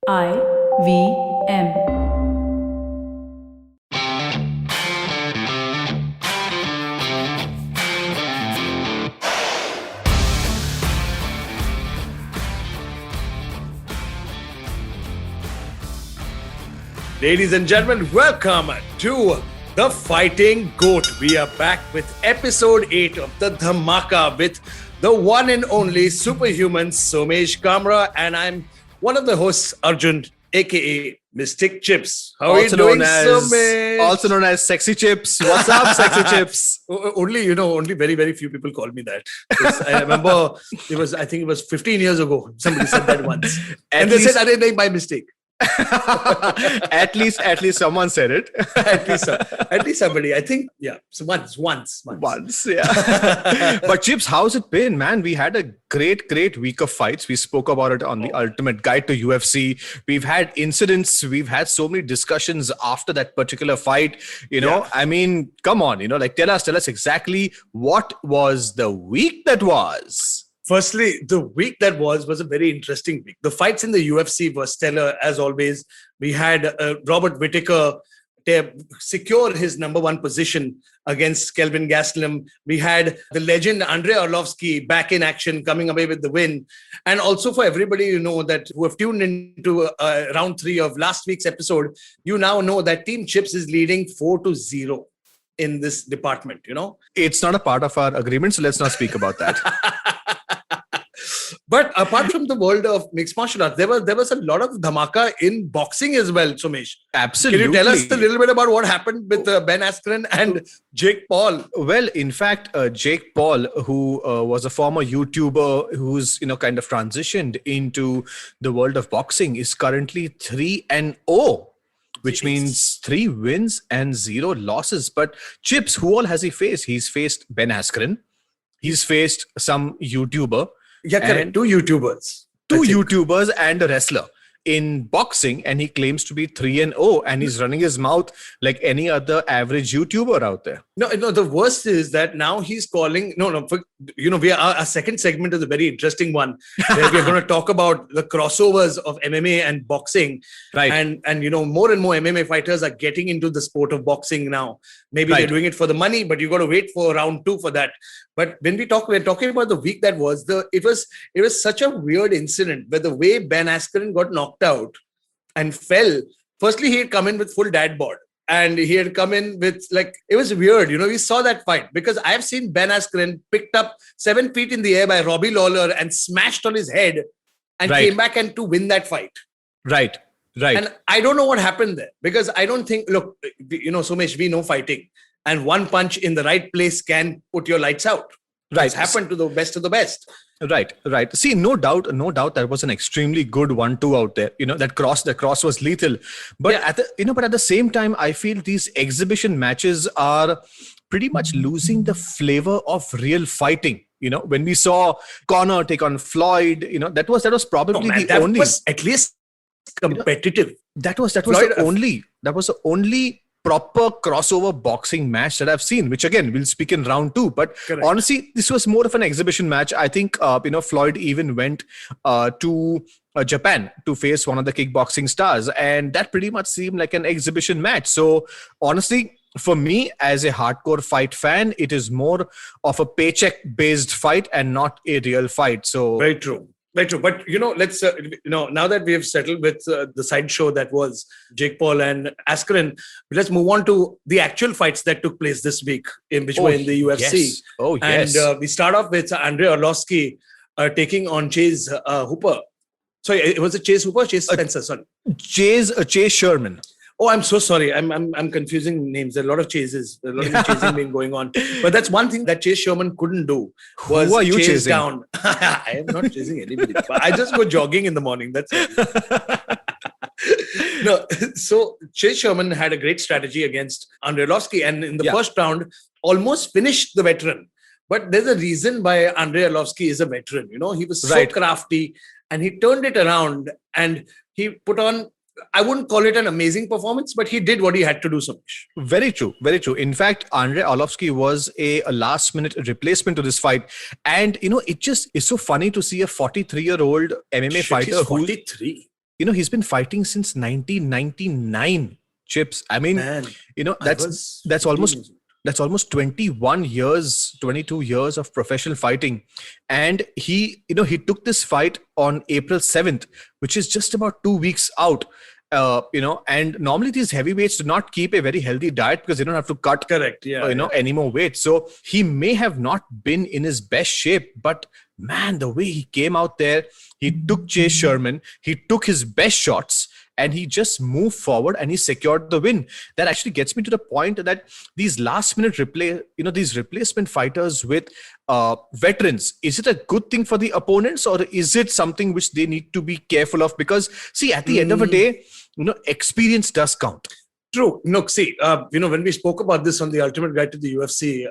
IVM. Ladies and gentlemen, welcome to the Fighting G.O.A.T. We are back with episode 8 of the Dhamaka with the one and only Superhuman Somesh, Kamra, and I'm one of the hosts, Arjun, aka Mystic Chips. How are you doing, Somesh? Also known as Sexy Chips. What's up, Sexy Chips? Only very, very few people call me that. I remember I think it was 15 years ago. Somebody said that once. And they said, I didn't make my mistake. at least someone said it. at least somebody, I think. Yeah. So once. Yeah. But Chips, how's it been, man? We had a great week of fights. We spoke about it on the Ultimate Guide to UFC. We've had incidents. We've had so many discussions after that particular fight. I mean, come on, tell us exactly what was the week that was. Firstly, the week that was a very interesting week. The fights in the UFC were stellar, as always. We had Robert Whittaker secure his number one position against Kelvin Gastelum. We had the legend Andre Arlovski back in action, coming away with the win. And also for everybody that who have tuned into round 3 of last week's episode, you now know that Team Chips is leading 4-0 in this department, It's not a part of our agreement, so let's not speak about that. But apart from the world of mixed martial arts, there was a lot of dhamaka in boxing as well, Somesh. Absolutely. Can you tell us a little bit about what happened with Ben Askren and Jake Paul? Well, in fact, Jake Paul, who was a former YouTuber who's kind of transitioned into the world of boxing, is currently 3-0. Which means 3 wins and 0 losses. But Chips, who all has he faced? He's faced Ben Askren. He's faced some YouTuber. Yeah, correct. 2 YouTubers. 2 YouTubers and a wrestler in boxing, and he claims to be 3-0, and he's running his mouth like any other average YouTuber out there. No, the worst is that now he's calling. Our second segment is a very interesting one where we're going to talk about the crossovers of MMA and boxing. Right. And more and more MMA fighters are getting into the sport of boxing now. Maybe they're doing it for the money, but you got to wait for round 2 for that. But when we're talking about the week that was, it was such a weird incident where the way Ben Askren got knocked out and fell. Firstly, he had come in with full dad bod. And he had come in with it was weird. We saw that fight because I've seen Ben Askren picked up 7 feet in the air by Robbie Lawler and smashed on his head and came back and to win that fight. Right. And I don't know what happened there because I don't think, Somesh, we know fighting and one punch in the right place can put your lights out. Right. It's happened to the best of the best. Right. See, no doubt that was an extremely good 1-2 out there. That cross was lethal. But at the same time, I feel these exhibition matches are pretty much losing the flavor of real fighting. When we saw Conor take on Floyd, that was probably the only. Was at least competitive. That was the only proper crossover boxing match that I've seen, which again we'll speak in round 2. But honestly, this was more of an exhibition match. I think Floyd even went to Japan to face one of the kickboxing stars, and that pretty much seemed like an exhibition match. So honestly, for me as a hardcore fight fan, it is more of a paycheck based fight and not a real fight. So very true. But, let's, now that we have settled with the sideshow that was Jake Paul and Askren, let's move on to the actual fights that took place this week, which were in the UFC. Yes. Oh, yes. And we start off with Andre Arlovski taking on Chase Hooper. Sorry, it was Chase Hooper or Chase Spencer? Sorry. Chase Sherman. Oh, I'm so sorry. I'm confusing names. There are a lot of chases. A lot of chasing being going on. But that's one thing that Chase Sherman couldn't do was Who are you chase chasing? Down. I am not chasing anybody. I just go jogging in the morning. That's it. No, so Chase Sherman had a great strategy against Andre Arlovski, and in the first round, almost finished the veteran. But there's a reason why Andre Arlovski is a veteran. He was so crafty, and he turned it around, and he put on, I wouldn't call it an amazing performance, but he did what he had to do, Somesh. Very true. In fact, Andre Arlovski was a last-minute replacement to this fight. And, it just is so funny to see a 43-year-old MMA fighter who's 43. he's been fighting since 1999. Chips. I mean, Man, that's almost 21 years, 22 years of professional fighting. And he took this fight on April 7th, which is just about 2 weeks out. And normally these heavyweights do not keep a very healthy diet because they don't have to cut, any more weight. So he may have not been in his best shape, but man, the way he came out there, he took Chase Sherman, he took his best shots, and he just moved forward and he secured the win. That actually gets me to the point that these last minute these replacement fighters with veterans, is it a good thing for the opponents, or is it something which they need to be careful of? Because see, at the end of the day, experience does count. True. No, see, when we spoke about this on the Ultimate Guide to the UFC,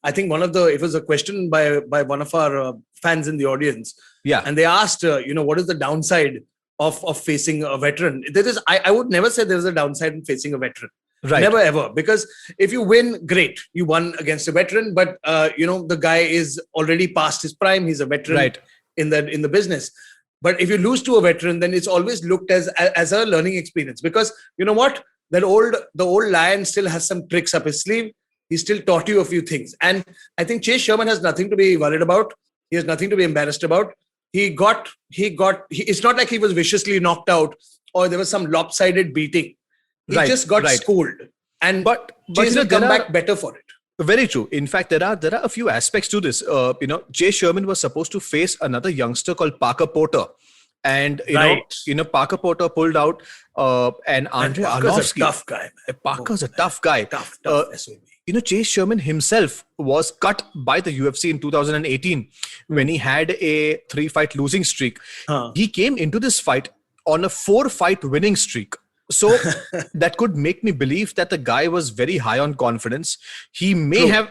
I think it was a question by one of our fans in the audience. Yeah. And they asked, what is the downside of facing a veteran? I would never say there's a downside in facing a veteran. Right. Never ever. Because if you win, great. You won against a veteran, but the guy is already past his prime. He's a veteran in the business. But if you lose to a veteran, then it's always looked as a learning experience. Because you know what? The old lion still has some tricks up his sleeve. He still taught you a few things. And I think Chase Sherman has nothing to be worried about. He has nothing to be embarrassed about. It's not like he was viciously knocked out or there was some lopsided beating. He just got schooled. And Chase will come back better for it. Very true. In fact, there are a few aspects to this. Chase Sherman was supposed to face another youngster called Parker Porter. And, Parker Porter pulled out and Andre Arlovski. Parker's a tough guy, man. Parker's a tough guy. Tough SOB. Chase Sherman himself was cut by the UFC in 2018 when he had a 3-fight losing streak. He came into this fight on a 4-fight winning streak. So that could make me believe that the guy was very high on confidence. He may have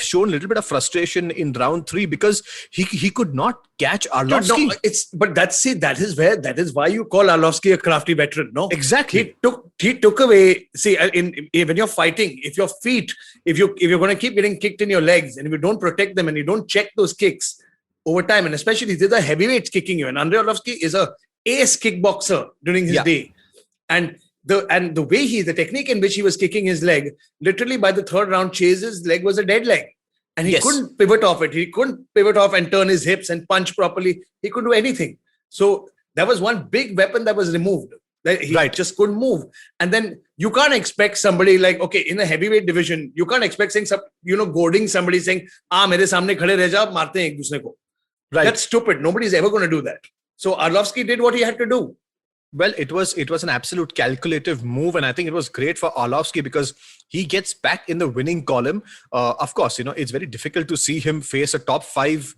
shown a little bit of frustration in round 3 because he could not catch Arlovski. That is why you call Arlovski a crafty veteran. No, exactly. He took away. See, when you're fighting, if you're going to keep getting kicked in your legs, and if you don't protect them and you don't check those kicks over time, and especially these are heavyweights kicking you, and Andre Arlovski is a ace kickboxer during his day, and the way the technique in which he was kicking his leg, literally by the 3rd round, Chase's leg was a dead leg. And he couldn't pivot off it. He couldn't pivot off and turn his hips and punch properly. He couldn't do anything. So that was one big weapon that was removed. He just couldn't move. And then you can't expect somebody like, in a heavyweight division, you can't expect goading somebody saying, mere samne khade reh ja, marte hain ek dusre ko. Right. That's stupid. Nobody's ever going to do that. So Arlovski did what he had to do. Well, it was an absolute calculative move, and I think it was great for Arlovski because he gets back in the winning column. Of course, it's very difficult to see him face a top 5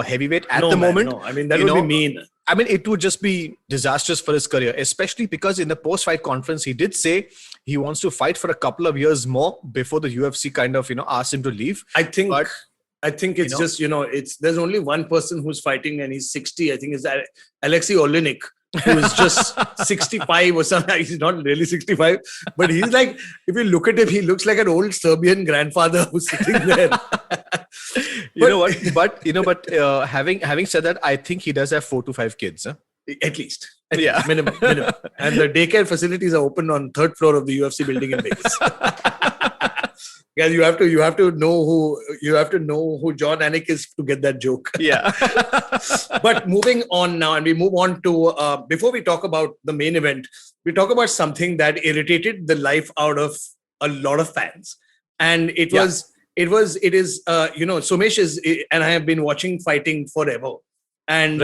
heavyweight at the moment. No. I mean, that would be mean. I mean, it would just be disastrous for his career, especially because in the post-fight conference, he did say he wants to fight for a couple of years more before the UFC kind of, asked him to leave. I think it's just, there's only one person who's fighting and he's 60. I think it's Alexei Oleinik, who is just 65 or something. He's not really 65, but he's like, if you look at him, he looks like an old Serbian grandfather who's sitting there. Having said that, I think he does have 4 to 5 kids. Huh? At least. Minimum. And the daycare facilities are open on 3rd floor of the UFC building in Vegas. Guys, you have to know who John Anik is to get that joke. Yeah. But moving on now, and we move on to before we talk about the main event, we talk about something that irritated the life out of a lot of fans, and it is Somesh is, and I have been watching fighting forever, and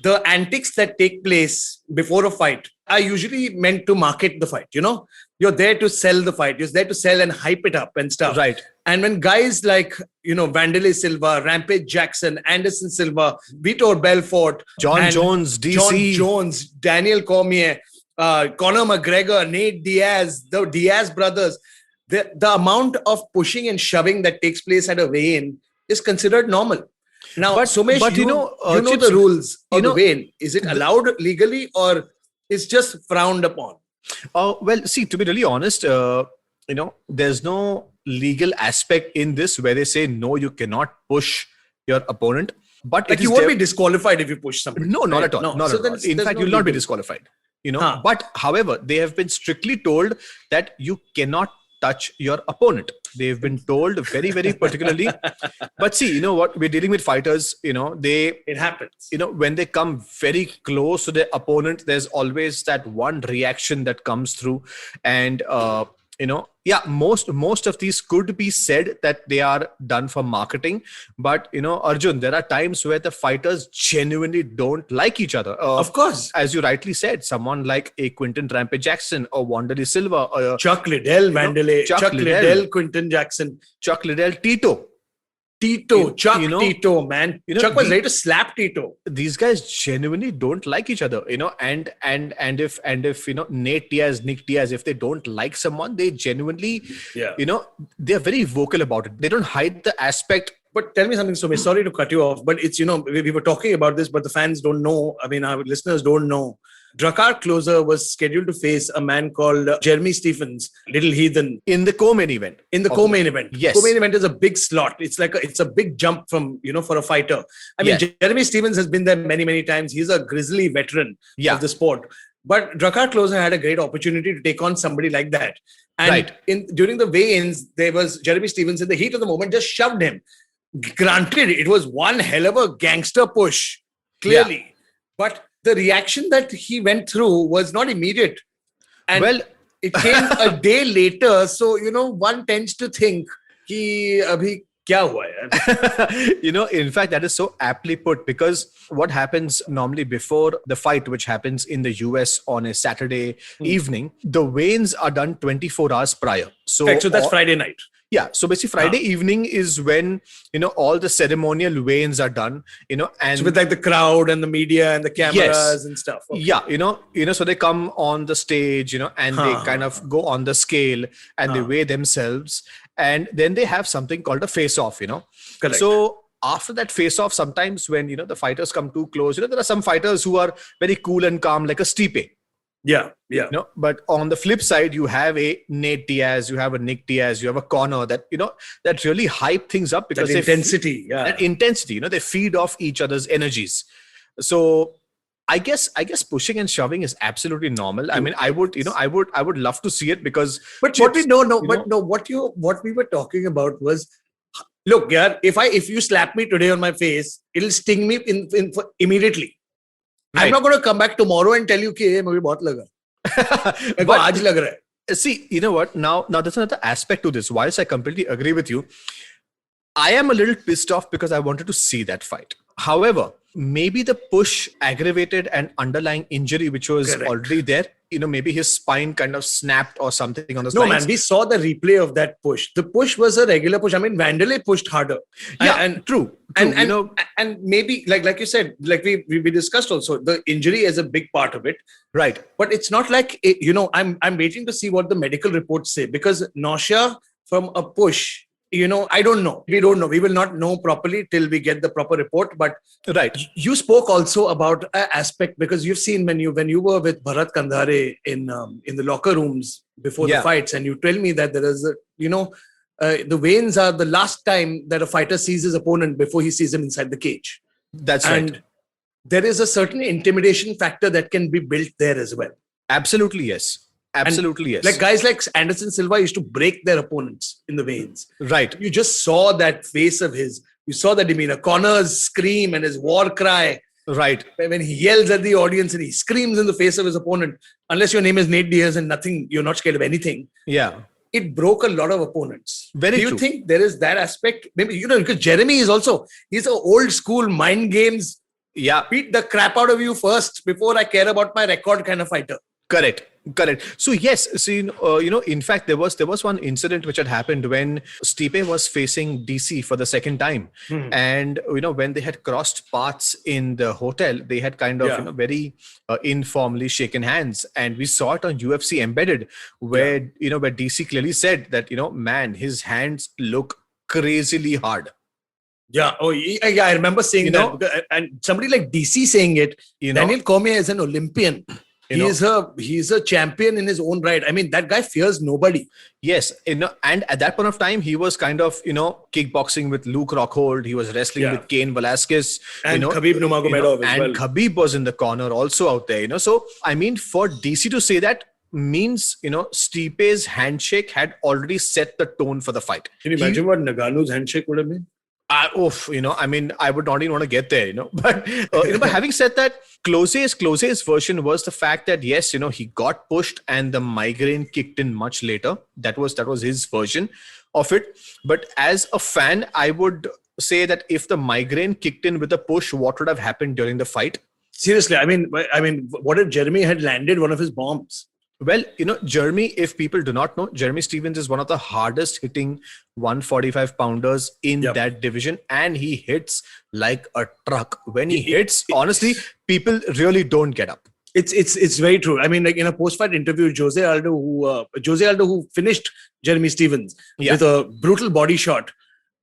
the antics that take place before a fight are usually meant to market the fight. You're there to sell the fight. You're there to sell and hype it up and stuff. Right. And when guys like, Wanderlei Silva, Rampage Jackson, Anderson Silva, Vitor Belfort, John Jones, Daniel Cormier, Conor McGregor, Nate Diaz, the Diaz brothers, the amount of pushing and shoving that takes place at a weigh-in is considered normal. Now, Somesh, you know the rules of the weigh-in. Is it allowed legally or it's just frowned upon? Well, see, to be really honest, there's no legal aspect in this where they say, no, you cannot push your opponent. But like you won't be disqualified if you push somebody. No, not at all. No. Not So at all. In fact, no you'll not be legal. disqualified. But however, they have been strictly told that you cannot touch your opponent. They've been told very, very particularly. But see, you know what? We're dealing with fighters. It happens. When they come very close to their opponent, there's always that one reaction that comes through, and most of these could be said that they are done for marketing. But Arjun, there are times where the fighters genuinely don't like each other. Of course, as you rightly said, someone like a Quinton Rampage Jackson or Wanderlei Silva or Chuck Liddell, Wanderlei, Chuck Liddell, Quinton Jackson, Chuck Liddell, Tito, Tito, man. Chuck was ready to slap Tito. These guys genuinely don't like each other, and if Nate Diaz, Nick Diaz, if they don't like someone, they genuinely, they're very vocal about it. They don't hide the aspect. But tell me something, Somesh. Sorry to cut you off, but it's, we were talking about this, but the fans don't know. I mean, our listeners don't know. Drakkar Klose was scheduled to face a man called Jeremy Stephens, Little Heathen. In the co-main event. Yes. Co-main event is a big slot. It's like it's a big jump from, for a fighter. I mean, Jeremy Stephens has been there many, many times. He's a grizzly veteran of the sport. But Drakkar Klose had a great opportunity to take on somebody like that. And during the weigh-ins, there was Jeremy Stephens in the heat of the moment, just shoved him. Granted, it was one hell of a gangster push, clearly. But the reaction that he went through was not immediate. And it came a day later. So, one tends to think, ki abhi kya hua hai? In fact, that is so aptly put, because what happens normally before the fight, which happens in the US on a Saturday evening, the weigh-ins are done 24 hours prior. So that's Friday night. Yeah. So basically Friday evening is when, all the ceremonial weigh-ins are done, and so with like the crowd and the media and the cameras and stuff. Okay. Yeah. So they come on the stage, and they kind of go on the scale and they weigh themselves. And then they have something called a face-off, Correct. So after that face-off, sometimes when, the fighters come too close, there are some fighters who are very cool and calm, like a Stipe. Yeah. But on the flip side, you have a Nate Diaz, you have a Nick Diaz, you have a Conor that, that really hype things up because that intensity. That intensity, they feed off each other's energies. So I guess pushing and shoving is absolutely normal. I mean, I would love to see it because. But what we were talking about was, look, yeah, if you slap me today on my face, it'll sting me immediately. Right. I'm not going to come back tomorrow and tell you कि ये मुझे बहुत लगा. मेरे को आज लग रहा है. See, you know what? Now there's another aspect to this. Whilst I completely agree with you, I am a little pissed off because I wanted to see that fight. However, maybe the push aggravated an underlying injury which was already there. Maybe his spine kind of snapped or something on the No, man, we saw the replay of that push. The push was a regular push. I mean, Wanderlei pushed harder. Yeah, and true. And maybe, like you said, like we discussed also, the injury is a big part of it. Right. But it's not like, I'm waiting to see what the medical reports say, because nausea from a push, I don't know. We don't know. We will not know properly till we get the proper report. But you spoke also about an aspect, because you've seen when you were with Bharat Kandhare in the locker rooms before the fights, and you tell me that there is the weigh-ins are the last time that a fighter sees his opponent before he sees him inside the cage. That's right. And there is a certain intimidation factor that can be built there as well. Absolutely, yes. Absolutely, yes. Like guys like Anderson Silva used to break their opponents in the weigh-ins. Right. You just saw that face of his. You saw that demeanor. Connor's scream and his war cry. Right. When he yells at the audience and he screams in the face of his opponent, unless your name is Nate Diaz and nothing, you're not scared of anything. Yeah. It broke a lot of opponents. Very true. Do you think there is that aspect? Maybe, because Jeremy is also, he's an old school mind games. Yeah. Beat the crap out of you first before I care about my record kind of fighter. Correct. So yes, in fact, there was one incident which had happened when Stipe was facing DC for the second time, and when they had crossed paths in the hotel, they had kind of very informally shaken hands, and we saw it on UFC Embedded, where where DC clearly said that man, his hands look crazily hard. Yeah. Oh, yeah. I remember saying that, and somebody like DC saying it. Daniel Cormier is an Olympian. He's a champion in his own right. I mean, that guy fears nobody. Yes, and at that point of time, he was kind of, kickboxing with Luke Rockhold. He was wrestling with Cain Velasquez. And Khabib Nurmagomedov as well. And Khabib was in the corner also out there, So, I mean, for DC to say that means, Stipe's handshake had already set the tone for the fight. Can you imagine what Ngannou's handshake would have been? I mean, I would not even want to get there, But, but having said that, Close's version was the fact that, yes, he got pushed and the migraine kicked in much later. That was his version of it. But as a fan, I would say that if the migraine kicked in with a push, what would have happened during the fight? Seriously, I mean, what if Jeremy had landed one of his bombs? Well, Jeremy, if people do not know, Jeremy Stephens is one of the hardest hitting 145 pounders in that division. And he hits like a truck. When he hits, honestly, people really don't get up. It's very true. I mean, like in a post-fight interview, Jose Aldo, who finished Jeremy Stephens with a brutal body shot,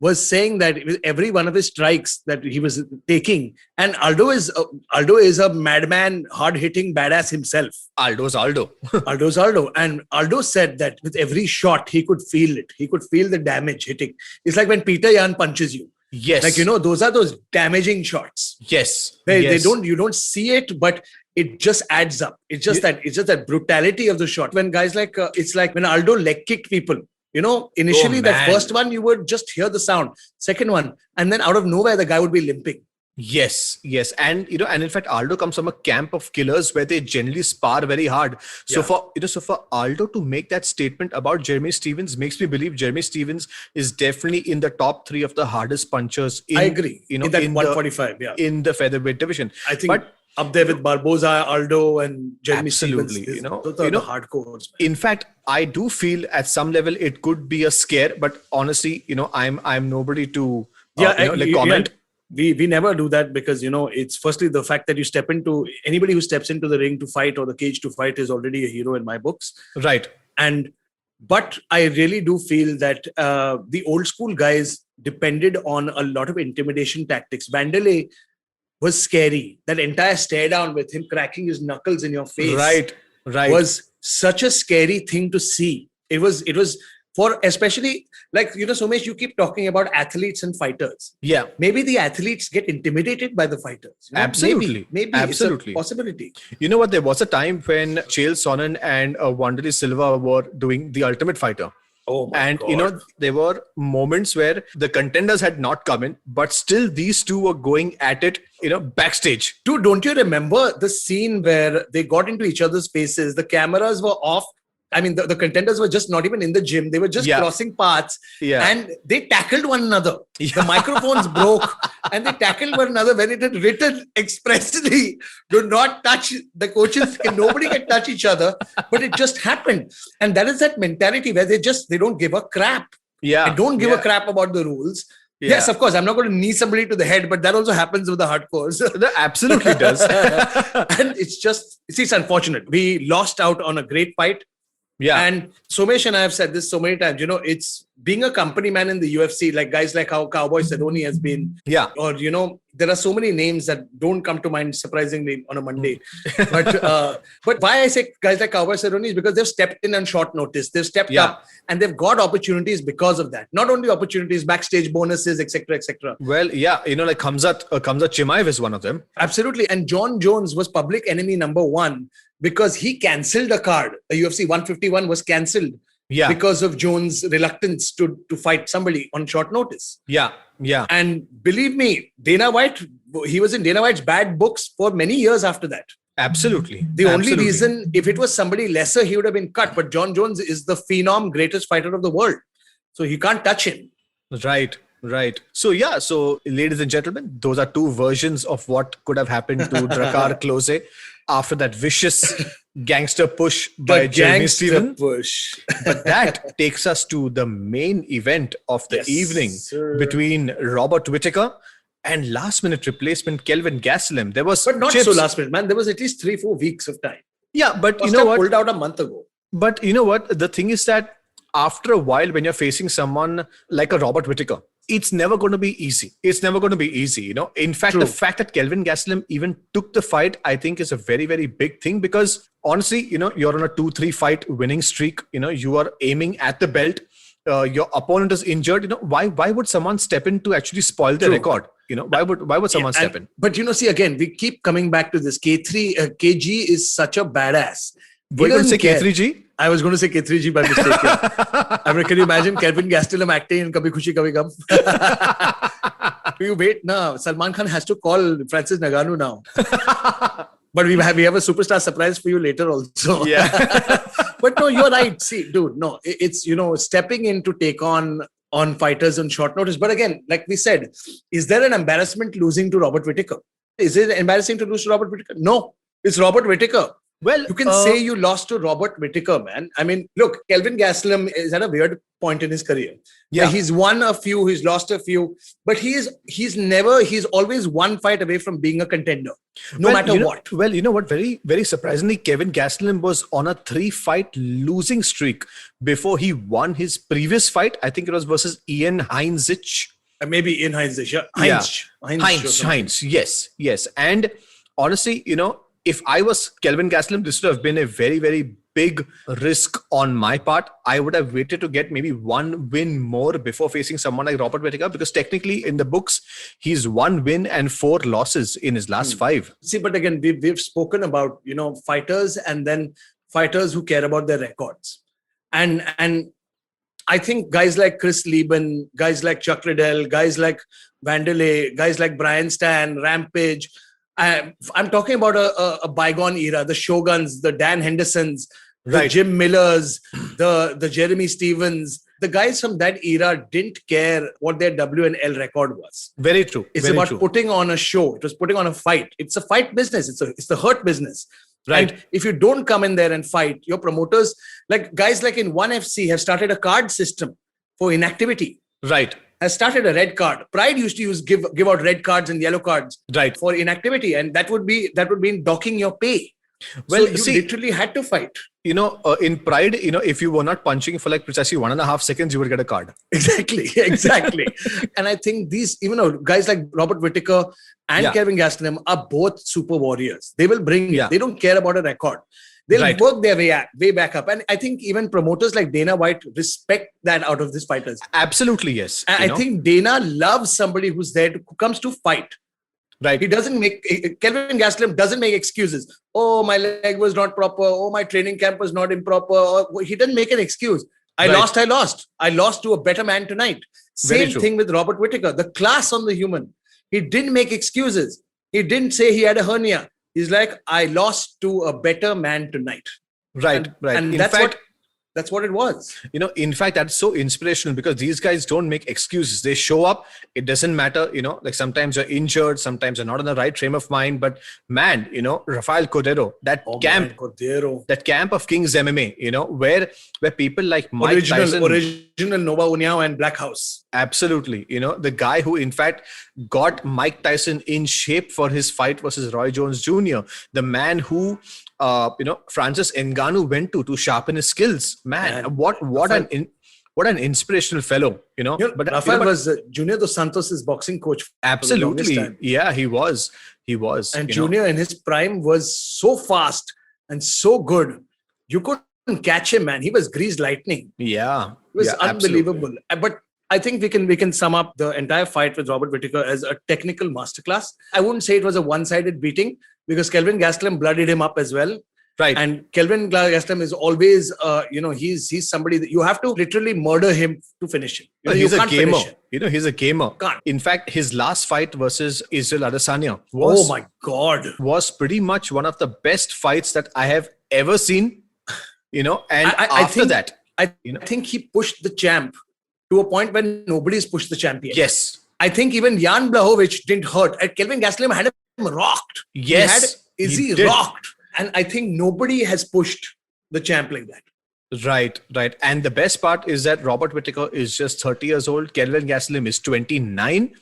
was saying that with every one of his strikes that he was taking, and Aldo is a madman, hard-hitting badass himself. Aldo's Aldo. Aldo's Aldo. And Aldo said that with every shot, he could feel it. He could feel the damage hitting. It's like when Peter Yan punches you. Yes. Like, those are those damaging shots. Yes. You don't see it, but it just adds up. It's just that brutality of the shot. When guys it's like when Aldo leg kicked people. Initially that first one, you would just hear the sound. Second one, and then out of nowhere, the guy would be limping. Yes. And, and in fact, Aldo comes from a camp of killers where they generally spar very hard. So for Aldo to make that statement about Jeremy Stephens makes me believe Jeremy Stephens is definitely in the top 3 of the hardest punchers. I agree. In that 145, in the featherweight division. I think, but up there with Barboza, Aldo, and Jeremy Stephens. Absolutely. Those are the hardcores. In fact, I do feel at some level it could be a scare, but honestly, I'm nobody to comment. We never do that because, it's firstly the fact that anybody who steps into the ring to fight or the cage to fight is already a hero in my books. Right. But I really do feel that the old school guys depended on a lot of intimidation tactics. Vanderlei was scary. That entire stare down with him cracking his knuckles in your face. Right. Was such a scary thing to see. It was for especially like, Somesh, you keep talking about athletes and fighters. Yeah. Maybe the athletes get intimidated by the fighters. Absolutely. Maybe Absolutely. It's a possibility. You know what? There was a time when Chael Sonnen and Wanderlei Silva were doing The Ultimate Fighter. Oh my God. There were moments where the contenders had not come in, but still these two were going at it, backstage. Dude, don't you remember the scene where they got into each other's faces? The cameras were off. I mean, the contenders were just not even in the gym. They were just crossing paths and they tackled one another. Yeah. The microphones broke and they tackled one another when it had written expressly, do not touch the coaches. Nobody can touch each other, but it just happened. And that is that mentality where they don't give a crap. Yeah. They don't give a crap about the rules. Yeah. Yes, of course. I'm not going to knee somebody to the head, but that also happens with the hardcores. That absolutely does. And it's unfortunate. We lost out on a great fight. Yeah. And Somesh and I have said this so many times, it's being a company man in the UFC, like guys like how Cowboy Cerrone has been. Yeah. Or, there are so many names that don't come to mind, surprisingly, on a Monday. But why I say guys like Cowboy Cerrone is because they've stepped in on short notice. They've stepped up and they've got opportunities because of that. Not only opportunities, backstage bonuses, etc., etc. Well, yeah, like Kamzat Chimaev is one of them. Absolutely. And John Jones was public enemy number 1 because he cancelled a card. The UFC 151 was cancelled because of Jones' reluctance to fight somebody on short notice. Yeah. And believe me, Dana White, he was in Dana White's bad books for many years after that. Absolutely. The only reason, if it was somebody lesser, he would have been cut. But John Jones is the phenom, greatest fighter of the world. So you can't touch him. Right. So ladies and gentlemen, those are 2 versions of what could have happened to Drakkar Klose after that vicious gangster push by Jeremy Stephens. But that takes us to the main event of the evening between Robert Whittaker and last-minute replacement Kelvin Gastelum. There was, but not so last-minute, man. There was at least 3-4 weeks of time. Yeah, but you know what? Pulled out a month ago. But you know what? The thing is that after a while, when you're facing someone like a Robert Whittaker, it's never going to be easy. It's never going to be easy. You know, in fact, True. the fact that Kelvin Gastelum even took the fight, I think is a very, very big thing, because honestly, you know, you're on a 2-3 fight winning streak. You know, you are aiming at the belt. Your opponent is injured. You know, why would someone step in to actually spoil the record? You know, why would someone step in? But you know, see, again, we keep coming back to this. KG is such a badass. Were you going to say K3G? I was going to say K3G by mistake. Yeah. I mean, can you imagine Kelvin Gastelum acting in Kabhi Khushi Kabhi Gum? You wait now. Salman Khan has to call Francis Ngannou now. But we have a superstar surprise for you later also. Yeah. But no, you're right. See, dude, no, it's, you know, stepping in to take on fighters on short notice. But again, like we said, is there an embarrassment losing to Robert Whittaker? Is it embarrassing to lose to Robert Whittaker? No, it's Robert Whittaker. Well, You can say you lost to Robert Whittaker, man. I mean, look, Kelvin Gastelum is at a weird point in his career. Yeah. He's won a few, he's lost a few, but he's always one fight away from being a contender, no matter what. Well, you know what? Very, very surprisingly, Kelvin Gastelum was on a 3-fight losing streak before he won his previous fight. I think it was versus Ian Heinzich. Maybe Ian Heinzich. Heinz. Yes. And honestly, you know, if I was Kelvin Gastelum, this would have been a very, very big risk on my part. I would have waited to get maybe one win more before facing someone like Robert Whittaker, because technically in the books, he's 1 win and 4 losses in his last 5. See, but again, we've spoken about, you know, fighters and then fighters who care about their records. And I think guys like Chris Lieben, guys like Chuck Liddell, guys like Vanderlei, guys like Brian Stan, Rampage, I'm talking about a bygone era, the Shoguns, the Dan Hendersons, the Jim Millers, the Jeremy Stevens. The guys from that era didn't care what their W&L record was. Very true. It's about putting on a show. It was putting on a fight. It's a fight business. It's the hurt business. Right. And if you don't come in there and fight, your promoters, like guys like in ONE FC, have started a card system for inactivity. Right. Has started a red card. Pride used to give out red cards and yellow cards for inactivity, and that would be docking your pay. Well, so you literally had to fight. You know, in Pride, you know, if you were not punching for like precisely 1.5 seconds, you would get a card. Exactly. And I think these, even though guys like Robert Whittaker and Kelvin Gastelum are both super warriors. They will bring it. They don't care about a record. They'll work their way back up. And I think even promoters like Dana White respect that out of these fighters. Absolutely, yes. And I think Dana loves somebody who comes to fight. Right. He doesn't Kelvin Gastelum doesn't make excuses. Oh, my leg was not proper. Oh, my training camp was not improper. He doesn't make an excuse. I lost. I lost to a better man tonight. Same thing with Robert Whittaker. The class on the human. He didn't make excuses. He didn't say he had a hernia. He's like, I lost to a better man tonight. Right. And that's what it was. You know, in fact, that's so inspirational, because these guys don't make excuses. They show up. It doesn't matter. You know, like sometimes you're injured, sometimes you're not in the right frame of mind. But man, you know, Rafael Cordeiro, that camp of King's MMA, you know, where people like Mike Tyson, original Nova União and Black House. Absolutely. You know, the guy who in fact got Mike Tyson in shape for his fight versus Roy Jones Jr., the man who Francis Ngannou went to sharpen his skills. Man, what an inspirational fellow, you know. But Rafael was Junior dos Santos' boxing coach. Absolutely. Yeah, he was. And Junior in his prime was so fast and so good. You couldn't catch him, man. He was greased lightning. Yeah. It was unbelievable. Absolutely. But I think we can sum up the entire fight with Robert Whittaker as a technical masterclass. I wouldn't say it was a one-sided beating, because Kelvin Gastelum bloodied him up as well. Right. And Kelvin Gastelum is always, he's somebody that you have to literally murder him to finish him. He's a gamer. He's a gamer. In fact, his last fight versus Israel Adesanya was pretty much one of the best fights that I have ever seen. You know, and I think he pushed the champ to a point when nobody's pushed the champion. Yes. I think even Jan Blachowicz didn't hurt. And Kelvin Gastelum had him rocked. Yes. He rocked. And I think nobody has pushed the champ like that. Right. And the best part is that Robert Whittaker is just 30 years old. Kelvin Gastelum is 29.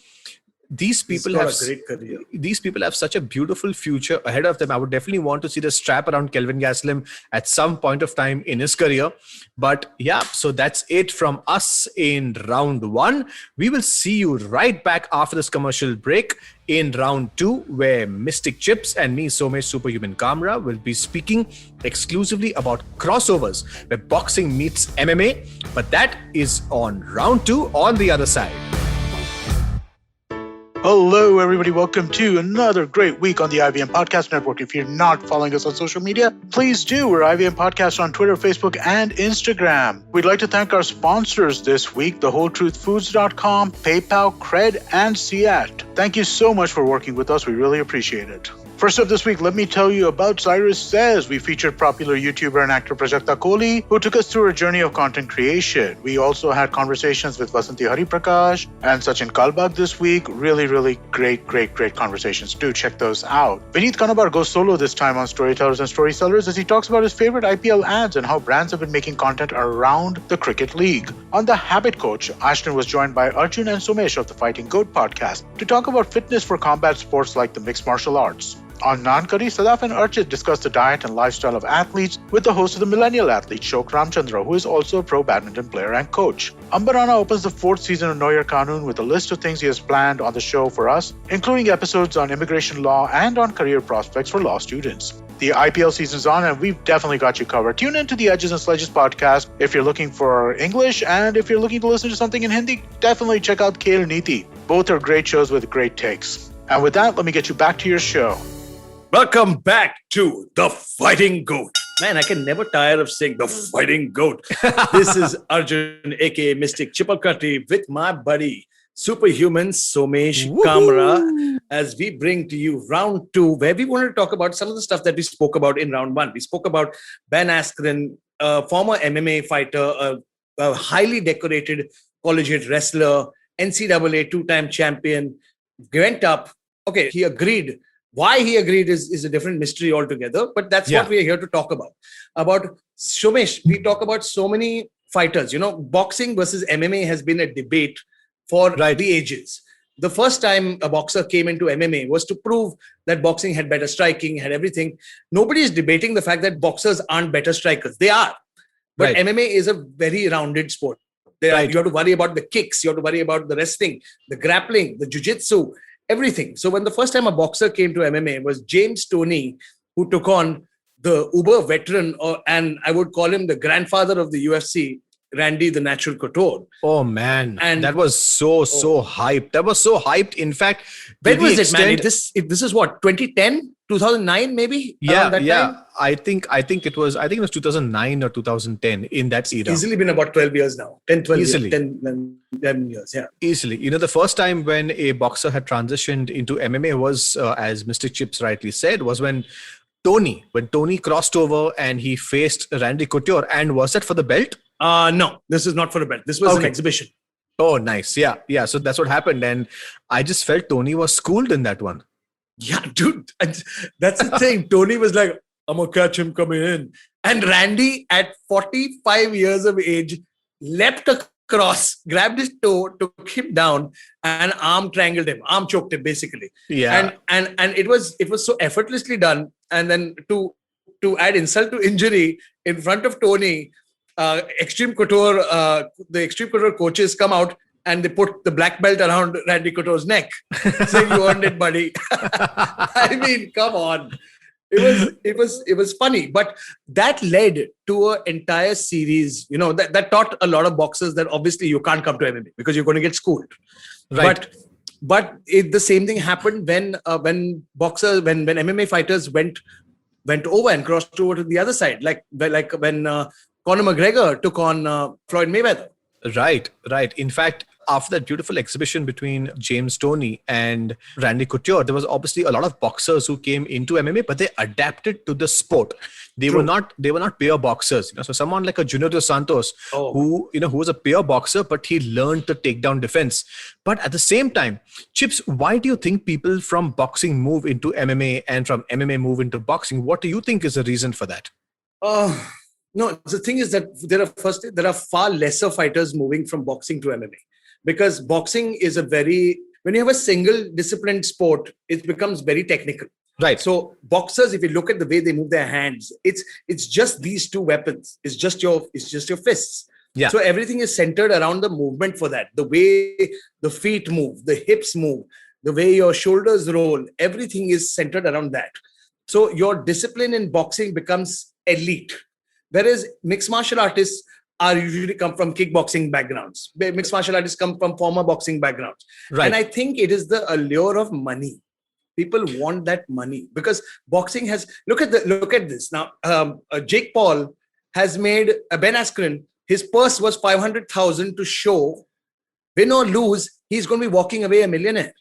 these people got have a great career. These people have such a beautiful future ahead of them. I would definitely want to see the strap around Kelvin Gastelum at some point of time in his career. But yeah, so that's it from us in round one. We will see you right back after this commercial break in round two, where Mystic Chips and me, Somesh Superhuman Kamra, will be speaking exclusively about crossovers where boxing meets MMA. But that is on round two on the other side. Hello, everybody. Welcome to another great week on the IVM Podcast Network. If you're not following us on social media, please do. We're IVM Podcast on Twitter, Facebook, and Instagram. We'd like to thank our sponsors this week, thewholetruthfoods.com, PayPal, Cred, and CIAT. Thank you so much for working with us. We really appreciate it. First up this week, let me tell you about Cyrus Says. We featured popular YouTuber and actor Prajakta Kohli, who took us through her journey of content creation. We also had conversations with Vasanthi Hariprakash and Sachin Kalbag this week. Really great conversations. Do check those out. Vineet Kanabar goes solo this time on Storytellers and Storysellers as he talks about his favorite IPL ads and how brands have been making content around the cricket league. On The Habit Coach, Askren was joined by Arjun and Somesh of the Fighting G.O.A.T podcast to talk about fitness for combat sports like the mixed martial arts. On Nankari, Sadaf and Archit discussed the diet and lifestyle of athletes with the host of the Millennial Athlete, Shok Ramchandra, who is also a pro badminton player and coach. Ambarana opens the fourth season of Know Your Kanun with a list of things he has planned on the show for us, including episodes on immigration law and on career prospects for law students. The IPL season's on and we've definitely got you covered. Tune into the Edges and Sledges podcast if you're looking for English, and if you're looking to listen to something in Hindi, definitely check out Khel Neeti. Both are great shows with great takes. And with that, let me get you back to your show. Welcome back to The Fighting G.O.A.T. Man, I can never tire of saying The Fighting G.O.A.T. This is Arjun, aka Mystic Chipalkatti, with my buddy, Superhuman Somesh Kamra, as we bring to you round two, where we want to talk about some of the stuff that we spoke about in round one. We spoke about Ben Askren, a former MMA fighter, a highly decorated collegiate wrestler, NCAA two-time champion, went up. Okay, he agreed. Why he agreed is a different mystery altogether, but that's what we are here to talk about. About Somesh, we talk about so many fighters. You know, boxing versus MMA has been a debate for the ages. The first time a boxer came into MMA was to prove that boxing had better striking, had everything. Nobody is debating the fact that boxers aren't better strikers. They are. But MMA is a very rounded sport. You have to worry about the kicks, you have to worry about the wrestling, the grappling, the jiu-jitsu, everything. So when the first time a boxer came to MMA was James Toney, who took on the uber veteran, and I would call him the grandfather of the UFC, Randy the Natural Couture. Oh man, and that was so hyped. That was so hyped. In fact, when was it, man? This is what, 2010, 2009, maybe. Time? I think it was 2009 or 2010 in that era. Easily been about 12 years now. 12 Easily. years, 10, 11 years. Yeah. Easily. You know, the first time when a boxer had transitioned into MMA was, as Mr. Chips rightly said, was when Tony crossed over and he faced Randy Couture. And was that for the belt? No, this is not for a belt. This was an exhibition. Oh, nice. Yeah. So that's what happened. And I just felt Tony was schooled in that one. Yeah, dude. That's the thing. Tony was like, I'm going to catch him coming in. And Randy, at 45 years of age, leapt across, grabbed his toe, took him down, and arm choked him, basically. Yeah. And it was so effortlessly done. And then to add insult to injury, in front of Tony, Extreme Couture, the Extreme Couture coaches come out and they put the black belt around Randy Couture's neck, saying, "You earned it, buddy." I mean, come on. It was funny, but that led to an entire series. You know, that taught a lot of boxers that obviously you can't come to MMA because you're going to get schooled. Right. But the same thing happened when MMA fighters went over and crossed over to the other side, like when Conor McGregor took on Floyd Mayweather. Right. In fact, after that beautiful exhibition between James Toney and Randy Couture, there was obviously a lot of boxers who came into MMA, but they adapted to the sport. They were not pure boxers. You know, so someone like a Junior Dos Santos, who was a pure boxer, but he learned the takedown defense. But at the same time, Chips, why do you think people from boxing move into MMA and from MMA move into boxing? What do you think is the reason for that? No, the thing is that there are far lesser fighters moving from boxing to MMA. Because boxing is a very when you have a single disciplined sport, it becomes very technical. Right. So boxers, if you look at the way they move their hands, it's just these two weapons. It's just your fists. Yeah. So everything is centered around the movement for that. The way the feet move, the hips move, the way your shoulders roll, everything is centered around that. So your discipline in boxing becomes elite. Whereas mixed martial artists are usually come from kickboxing backgrounds. Mixed martial artists come from former boxing backgrounds. Right. And I think it is the allure of money. People want that money because boxing has, look at this. Now, Jake Paul has made Ben Askren, his purse was 500,000 to show, win or lose, he's going to be walking away a millionaire.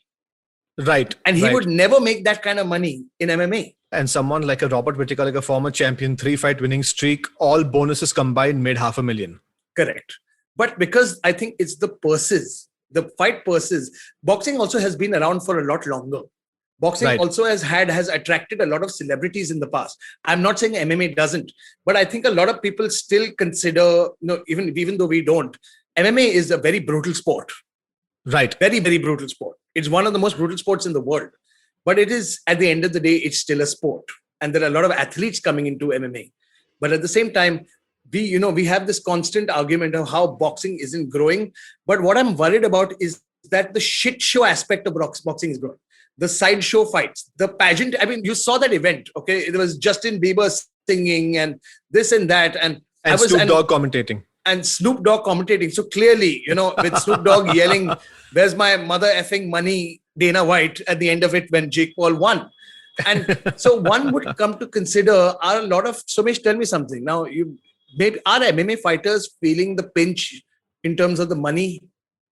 Right. And he would never make that kind of money in MMA. And someone like a Robert Whittaker, like a former champion, 3-fight winning streak, all bonuses combined made $500,000. Correct. But because I think it's the purses, the fight purses, boxing also has been around for a lot longer. Boxing also has attracted a lot of celebrities in the past. I'm not saying MMA doesn't, but I think a lot of people still consider, even though we don't, MMA is a very brutal sport. Right. Very, very brutal sport. It's one of the most brutal sports in the world. But it is, at the end of the day, it's still a sport. And there are a lot of athletes coming into MMA. But at the same time, we have this constant argument of how boxing isn't growing. But what I'm worried about is that the shit show aspect of boxing is growing. The sideshow fights, the pageant. I mean, you saw that event, okay? It was Justin Bieber singing and this and that. And Snoop Dogg commentating. And Snoop Dogg commentating. So clearly, with Snoop Dogg yelling, "Where's my mother effing money, Dana White," at the end of it when Jake Paul won. And so one would come to consider, are a lot of, Somesh, tell me something. Now, are MMA fighters feeling the pinch in terms of the money?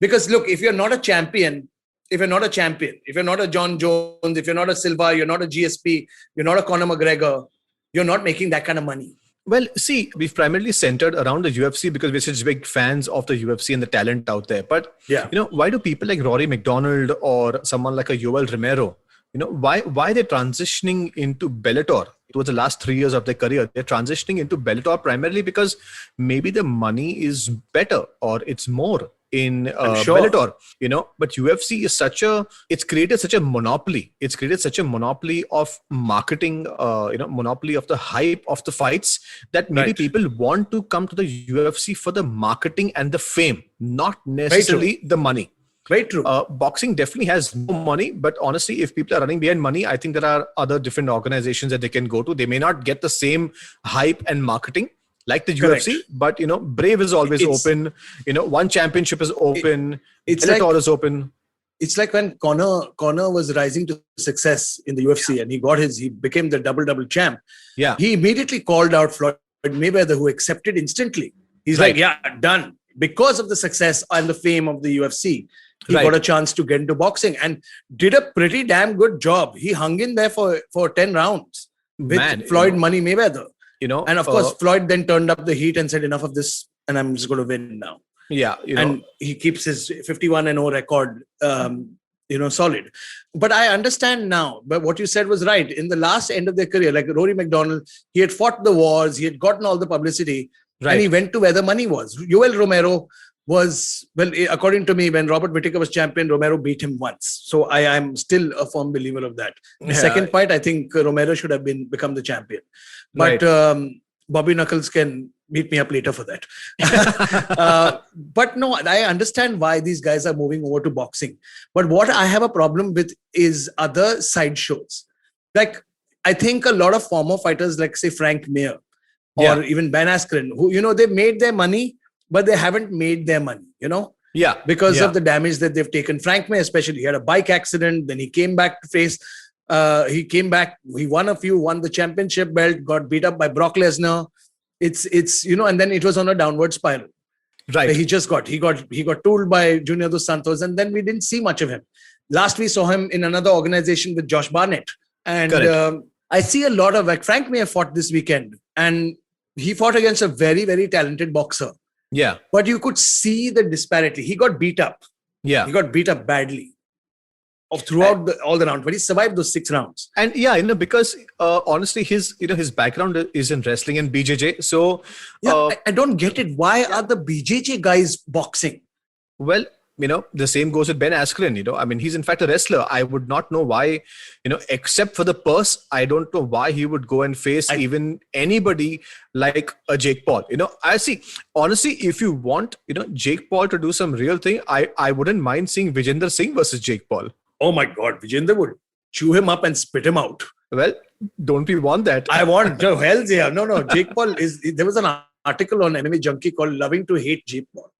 Because look, if you're not a champion, if you're not a John Jones, if you're not a Silva, you're not a GSP, you're not a Conor McGregor, you're not making that kind of money. Well, see, we've primarily centered around the UFC because we're such big fans of the UFC and the talent out there. But, why do people like Rory McDonald or someone like a Yoel Romero, why they're transitioning into Bellator towards the last 3 years of their career? They're transitioning into Bellator primarily because maybe the money is better or it's more in Bellator, but UFC is it's created such a monopoly. It's created such a monopoly of marketing, monopoly of the hype of the fights that maybe people want to come to the UFC for the marketing and the fame, not necessarily the money. Very true. Boxing definitely has no money, but honestly, if people are running behind money, I think there are other different organizations that they can go to. They may not get the same hype and marketing like the UFC, but Brave is always open. One championship is open. Bellator is open. It's like when Conor was rising to success in the UFC and he became the double champ. Yeah. He immediately called out Floyd Mayweather, who accepted instantly. He's like, yeah, done. Because of the success and the fame of the UFC, he got a chance to get into boxing and did a pretty damn good job. He hung in there for 10 rounds with Floyd Money Mayweather. And of course, Floyd then turned up the heat and said, enough of this, and I'm just going to win now. Yeah. And he keeps his 51-0 record, solid. But I understand now, but what you said was right. In the last end of their career, like Rory McDonald, he had fought the wars, he had gotten all the publicity, and he went to where the money was. Yoel Romero was, according to me, when Robert Whittaker was champion, Romero beat him once. So I am still a firm believer of that. The second fight, I think Romero should have become the champion. But Bobby Knuckles can beat me up later for that. But no, I understand why these guys are moving over to boxing. But what I have a problem with is other side shows. Like, I think a lot of former fighters, like say Frank Mir or even Ben Askren, who, they made their money, but they haven't made their money, because of the damage that they've taken. Frank Mir especially, he had a bike accident, then he came back to face... he won the championship belt, got beat up by Brock Lesnar. It's and then it was on a downward spiral. Right. He got tooled by Junior Dos Santos, and then we didn't see much of him. Last we saw him in another organization with Josh Barnett. And I see a lot of, like, Frank Mir fought this weekend, and he fought against a very, very talented boxer. Yeah. But you could see the disparity. He got beat up. Yeah. He got beat up badly. Throughout all the rounds, but he survived those 6 rounds. And because honestly, his background is in wrestling and BJJ. So I don't get it. Why are the BJJ guys boxing? Well, the same goes with Ben Askren. He's in fact a wrestler. I would not know why, except for the purse, I don't know why he would go and face even anybody like a Jake Paul. I see, honestly, if you want, Jake Paul to do some real thing, I wouldn't mind seeing Vijender Singh versus Jake Paul. Oh my God, Vijender would chew him up and spit him out. Well, don't we want that? I want, hell's yeah. No, Jake Paul there was an article on MMA Junkie called Loving to Hate Jake Paul.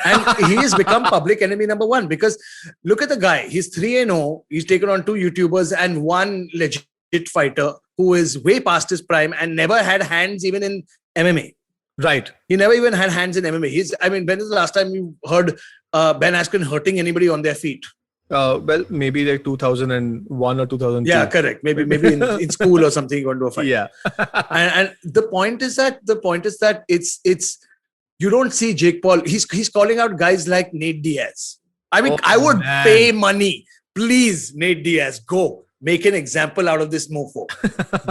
And he has become public enemy number one because look at the guy. He's 3-0. He's taken on 2 YouTubers and 1 legit fighter who is way past his prime and never had hands even in MMA. Right. He never even had hands in MMA. When is the last time you heard Ben Askren hurting anybody on their feet? Well, maybe like 2001 or 2002. Yeah, correct. Maybe in school or something you want to do a fight. Yeah. and the point is that it's you don't see Jake Paul. He's calling out guys like Nate Diaz. I would pay money. Please, Nate Diaz, go make an example out of this mofo.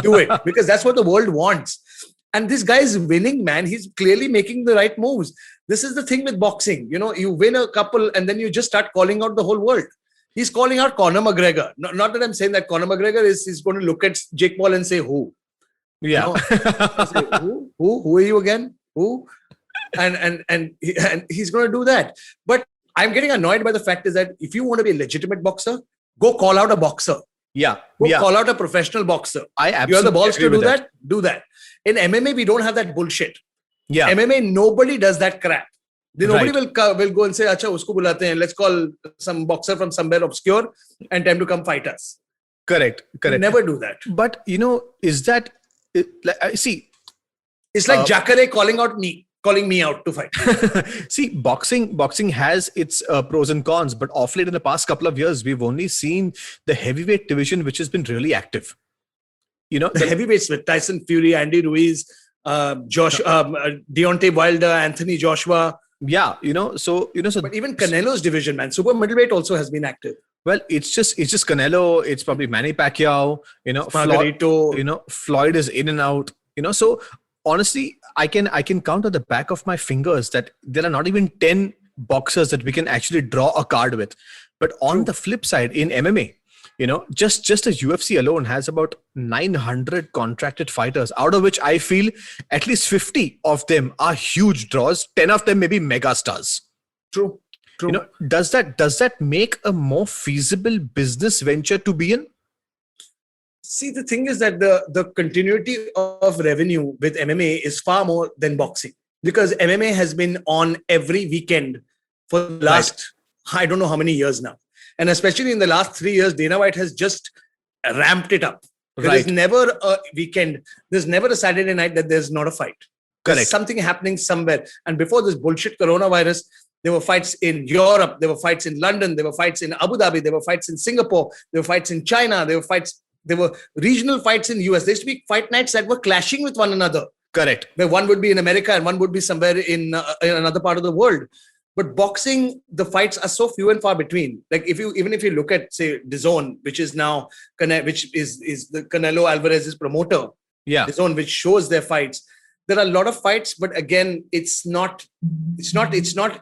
Do it because that's what the world wants. And this guy is winning, man. He's clearly making the right moves. This is the thing with boxing. You win a couple and then you just start calling out the whole world. He's calling out Conor McGregor. Not that I'm saying that Conor McGregor is going to look at Jake Paul and say, who? Yeah. Say, who? Who are you again? Who? And he's going to do that. But I'm getting annoyed by the fact is that if you want to be a legitimate boxer, go call out a boxer. Yeah. Go call out a professional boxer. I absolutely you have the balls to do that. that? Do that. In MMA, we don't have that bullshit. Yeah. MMA, nobody does that crap. Nobody will go and say, Acha, usko bulate hain. Let's call some boxer from somewhere obscure and tell him to come fight us. Correct. Never do that. But, is that... see... It's like Jacare calling me out to fight. See, boxing has its pros and cons, but off late in the past couple of years, we've only seen the heavyweight division, which has been really active. The heavyweights with Tyson Fury, Andy Ruiz, Deontay Wilder, Anthony Joshua. Yeah, so but even Canelo's division, man, super middleweight also has been active. Well, it's just Canelo. It's probably Manny Pacquiao. Floyd is in and out. So honestly, I can count on the back of my fingers that there are not even 10 boxers that we can actually draw a card with. But on the flip side, in MMA, just the UFC alone has about 900 contracted fighters, out of which I feel at least 50 of them are huge draws. 10 of them may be mega stars. True. Does that make a more feasible business venture to be in? See, the thing is that the continuity of revenue with MMA is far more than boxing because MMA has been on every weekend for the last, I don't know how many years now. And especially in the last 3 years, Dana White has just ramped it up. There is never a weekend. There's never a Saturday night that there's not a fight. Correct. There's something happening somewhere. And before this bullshit coronavirus, there were fights in Europe. There were fights in London. There were fights in Abu Dhabi. There were fights in Singapore. There were fights in China. There were regional fights in the US. There used to be fight nights that were clashing with one another. Correct. Where one would be in America and one would be somewhere in another part of the world. But boxing, the fights are so few and far between. Like if you look at, say, DAZN, which is now which is the Canelo Alvarez's promoter. Yeah. DAZN, which shows their fights. There are a lot of fights, but again, it's not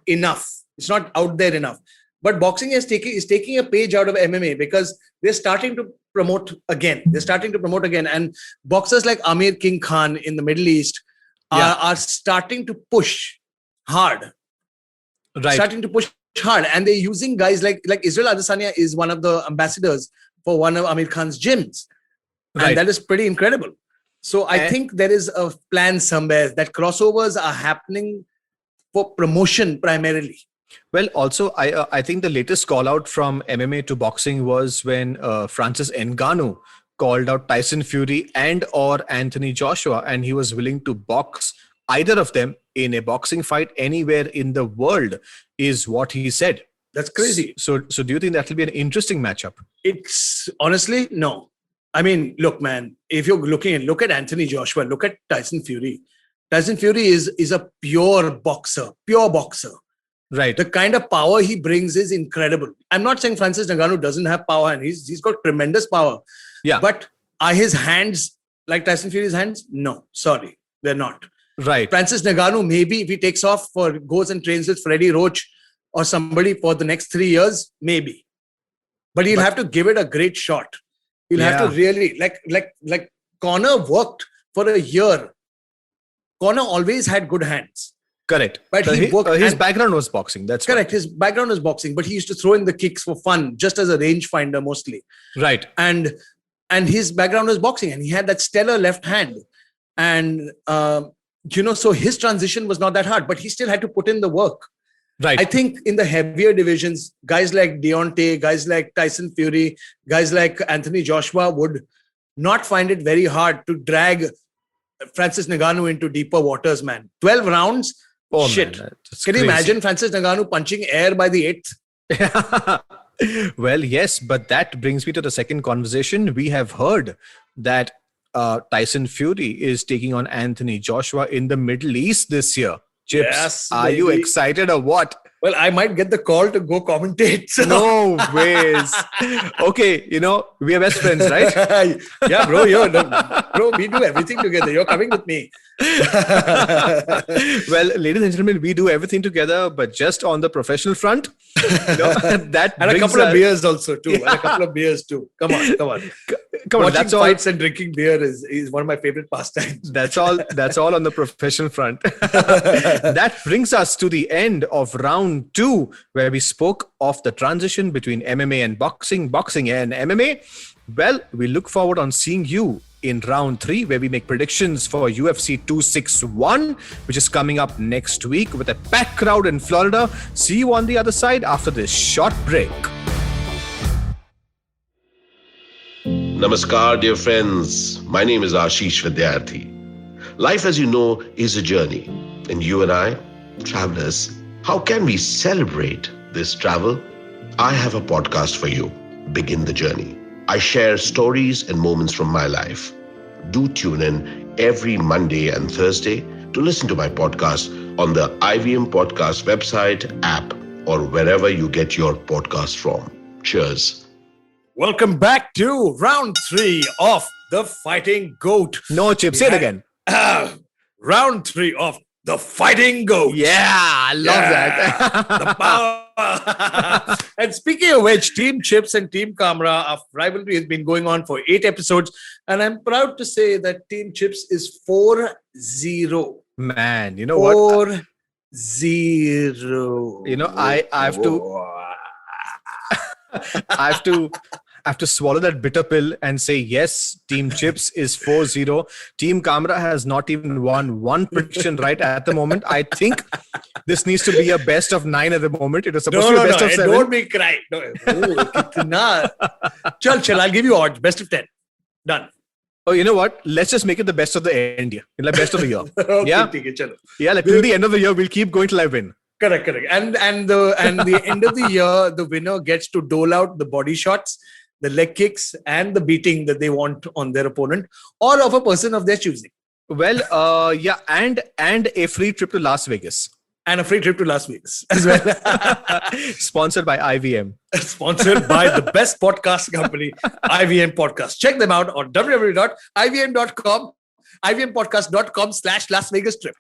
enough. It's not out there enough. But boxing is taking a page out of MMA because they're starting to promote again. And boxers like Amir King Khan in the Middle East are starting to push hard. Right. Starting to push hard. And they're using guys like Israel Adesanya is one of the ambassadors for one of Amir Khan's gyms. Right. And that is pretty incredible. So I think there is a plan somewhere that crossovers are happening for promotion primarily. Well, also, I think the latest call out from MMA to boxing was when Francis Ngannou called out Tyson Fury and or Anthony Joshua, and he was willing to box either of them in a boxing fight anywhere in the world, is what he said. That's crazy. So do you think that will be an interesting matchup? It's honestly, no. I mean, look, man, if you're look at Anthony Joshua, look at Tyson Fury. Tyson Fury is a pure boxer. Right. The kind of power he brings is incredible. I'm not saying Francis Ngannou doesn't have power, and he's got tremendous power. Yeah. But are his hands like Tyson Fury's hands? No, sorry, they're not. Right. Francis Ngannou, maybe if he takes off goes and trains with Freddie Roach, or somebody for the next 3 years, maybe. But he'll have to give it a great shot. He'll have to really, like Conor worked for a year. Conor always had good hands. Correct. But his background was boxing. That's correct. His background was boxing, but he used to throw in the kicks for fun, just as a rangefinder mostly. Right. And his background was boxing, and he had that stellar left hand. And, so his transition was not that hard, but he still had to put in the work. Right. I think in the heavier divisions, guys like Deontay, guys like Tyson Fury, guys like Anthony Joshua would not find it very hard to drag Francis Ngannou into deeper waters, man. 12 rounds. Oh, shit. Man, can you imagine Francis Ngannou punching air by the 8th? Well, yes, but that brings me to the second conversation. We have heard that Tyson Fury is taking on Anthony Joshua in the Middle East this year. Chips, yes, are you excited or what? Well, I might get the call to go commentate. So. No ways. Okay, we are best friends, right? Yeah, bro. Bro, we do everything together. You're coming with me. Well, ladies and gentlemen, we do everything together, but just on the professional front. That and a couple of beers also too. Yeah. And a couple of beers too. Come on. Come on. Watching fights and drinking beer is one of my favorite pastimes. That's all on the professional front. That brings us to the end of round 2, where we spoke of the transition between MMA and boxing and MMA. Well, we look forward on seeing you in round 3, where we make predictions for UFC 261, which is coming up next week with a packed crowd in Florida. See you on the other side after this short break. Namaskar, dear friends. My name is Shivchenko. Life, as you know, is a journey. And you and I, travelers, how can we celebrate this travel? I have a podcast for you, Begin the Journey. I share stories and moments from my life. Do tune in every Monday and Thursday to listen to my podcast on the IVM Podcast website, app, or wherever you get your podcast from. Cheers. Welcome back to round 3 of the Fighting GOAT. No, Chip, say it again. Round 3 of the Fighting GOAT. Yeah, I love that. The power. And speaking of which, Team Chips and Team Kamra, our rivalry has been going on for 8 episodes. And I'm proud to say that Team Chips is 4-0. Man, you know what? 4-0. I have to swallow that bitter pill and say, yes, Team Chips is 4-0. Team Kamra has not even won one prediction right at the moment. I think this needs to be a best of 9 at the moment. It was supposed to be a best of 7. Don't make cry. Chal, I'll give you odds. Best of 10. Done. Oh, you know what? Let's just make it the best of the end year. Like best of the year. Okay, yeah? Like till the end of the year, we'll keep going till I win. Correct. And the end of the year, the winner gets to dole out the body shots, the leg kicks, and the beating that they want on their opponent or of a person of their choosing. Well, and a free trip to Las Vegas. And a free trip to Las Vegas as well. Sponsored by IVM. Sponsored by the best podcast company, IVM Podcast. Check them out on www.ivm.com, ivmpodcast.com/Las Vegas trip.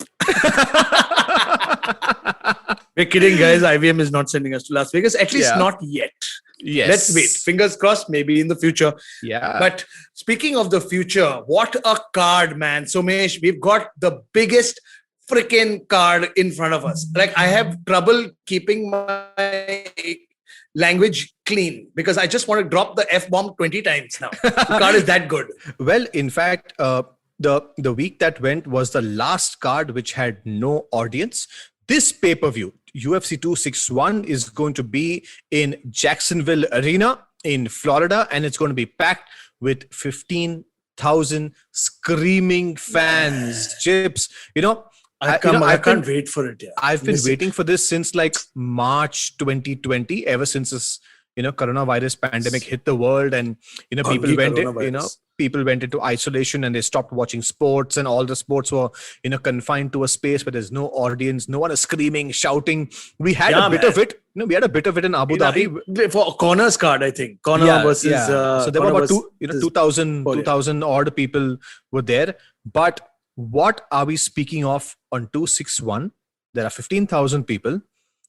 We're kidding, guys. IVM is not sending us to Las Vegas, at least not yet. Yes. Let's wait. Fingers crossed, maybe in the future. Yeah. But speaking of the future, what a card, man. Somesh, we've got the biggest freaking card in front of us. Like, I have trouble keeping my language clean because I just want to drop the F-bomb 20 times now. The card is that good. Well, in fact, the week that went was the last card which had no audience. This pay-per-view, UFC 261, is going to be in Jacksonville Arena in Florida, and it's going to be packed with 15,000 screaming fans. Chips, I can't wait for it. Yeah. I've been waiting for this since like March 2020, ever since this coronavirus pandemic hit the world, and people went into isolation and they stopped watching sports, and all the sports were confined to a space where there's no audience, no one is screaming, shouting. We had a bit of it. We had a bit of it in Abu Dhabi for Connor's card, I think. Connor versus. Yeah. So there were about 2,000 odd people were there. But what are we speaking of on 261? There are 15,000 people.